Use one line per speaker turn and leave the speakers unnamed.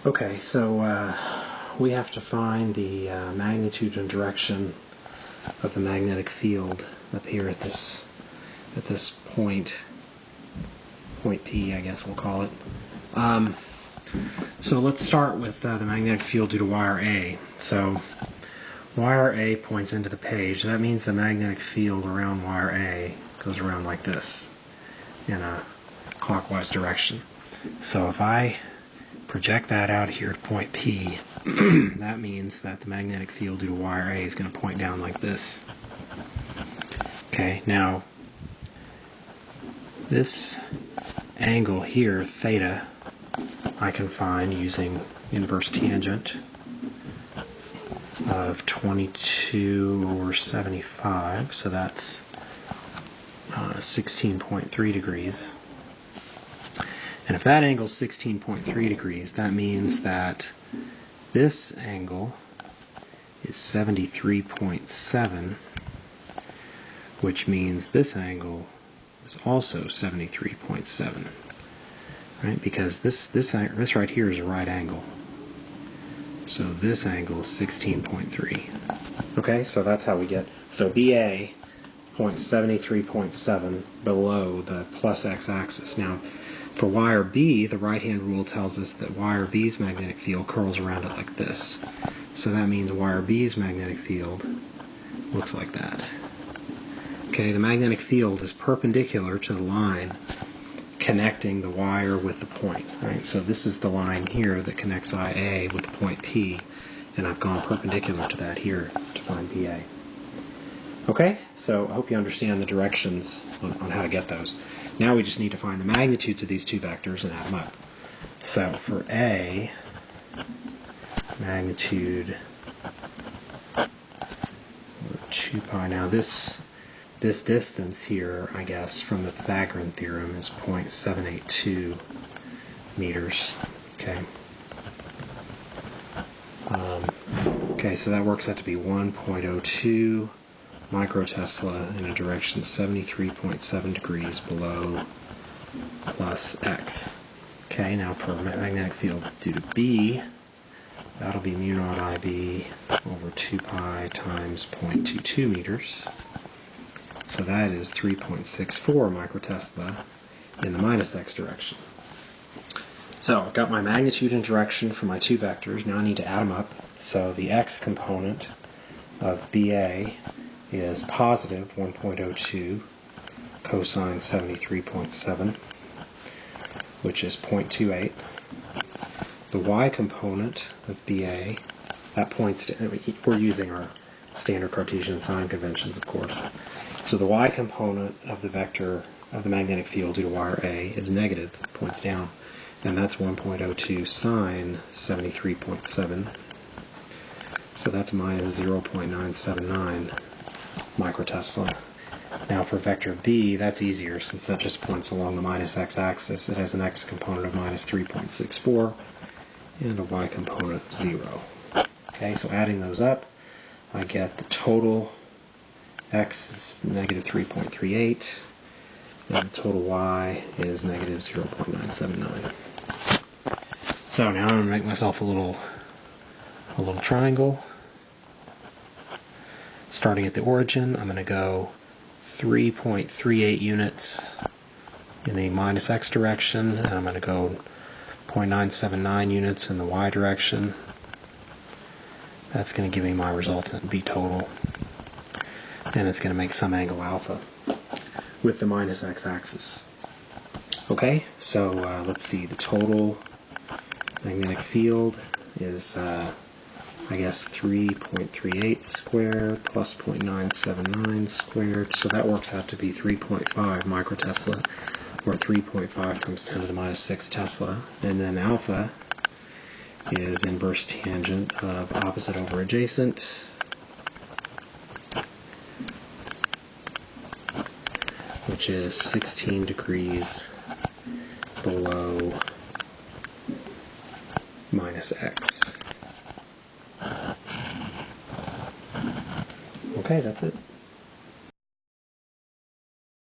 Okay, so we have to find the magnitude and direction of the magnetic field up here at this point P, I guess we'll call it. So let's start with the magnetic field due to wire A. So wire A points into the page. That means the magnetic field around wire A goes around like this in a clockwise direction. So if I project that out here at point P, that means that the magnetic field due to wire A is going to point down like this. Okay, now this angle here, theta, I can find using inverse tangent of 22 over 75, so that's 16.3 degrees. And if that angle is 16.3 degrees, that means that this angle is 73.7, which means this angle is also 73.7, right? Because this right here is a right angle. So this angle is 16.3. Okay, so that's how we get. So BA points 73.7 below the plus x-axis. Now, for wire B, the right-hand rule tells us that wire B's magnetic field curls around it like this. So that means wire B's magnetic field looks like that. Okay, the magnetic field is perpendicular to the line connecting the wire with the point, right? So this is the line here that connects IA with the point P, and I've gone perpendicular to that here to find BA. Okay, so I hope you understand the directions on how to get those. Now we just need to find the magnitudes of these two vectors and add them up. So for A, magnitude 2 pi. Now this distance here, I guess, from the Pythagorean theorem is 0.782 meters. Okay. Okay, so that works out to be 1.02 microtesla in a direction 73.7 degrees below plus x. Okay, now for magnetic field due to B, that'll be mu naught IB over 2 pi times 0.22 meters. So that is 3.64 microtesla in the minus x direction. So I've got my magnitude and direction for my two vectors. Now I need to add them up. So the x component of BA is positive 1.02 cosine 73.7, which is 0.28. The y component of BA, that points to, we're using our standard Cartesian sign conventions, of course. So the y component of the vector of the magnetic field due to wire A is negative, points down, and that's 1.02 sine 73.7. So that's minus 0.979 microtesla. Now for vector B, that's easier since that just points along the minus x-axis. It has an x component of minus 3.64 and a y component of 0. Okay, so adding those up, I get the total x is negative 3.38, and the total y is negative 0.979. So now I'm going to make myself a little triangle. Starting at the origin, I'm going to go 3.38 units in the minus x direction, and I'm going to go 0.979 units in the y direction. That's going to give me my resultant B total, and it's going to make some angle alpha with the minus x-axis. Okay, so let's see, the total magnetic field is I guess 3.38 squared plus 0.979 squared, so that works out to be 3.5 microtesla, or 3.5 times 10 to the minus 6 Tesla. And then alpha is inverse tangent of opposite over adjacent, which is 16 degrees below minus x. Okay, that's it.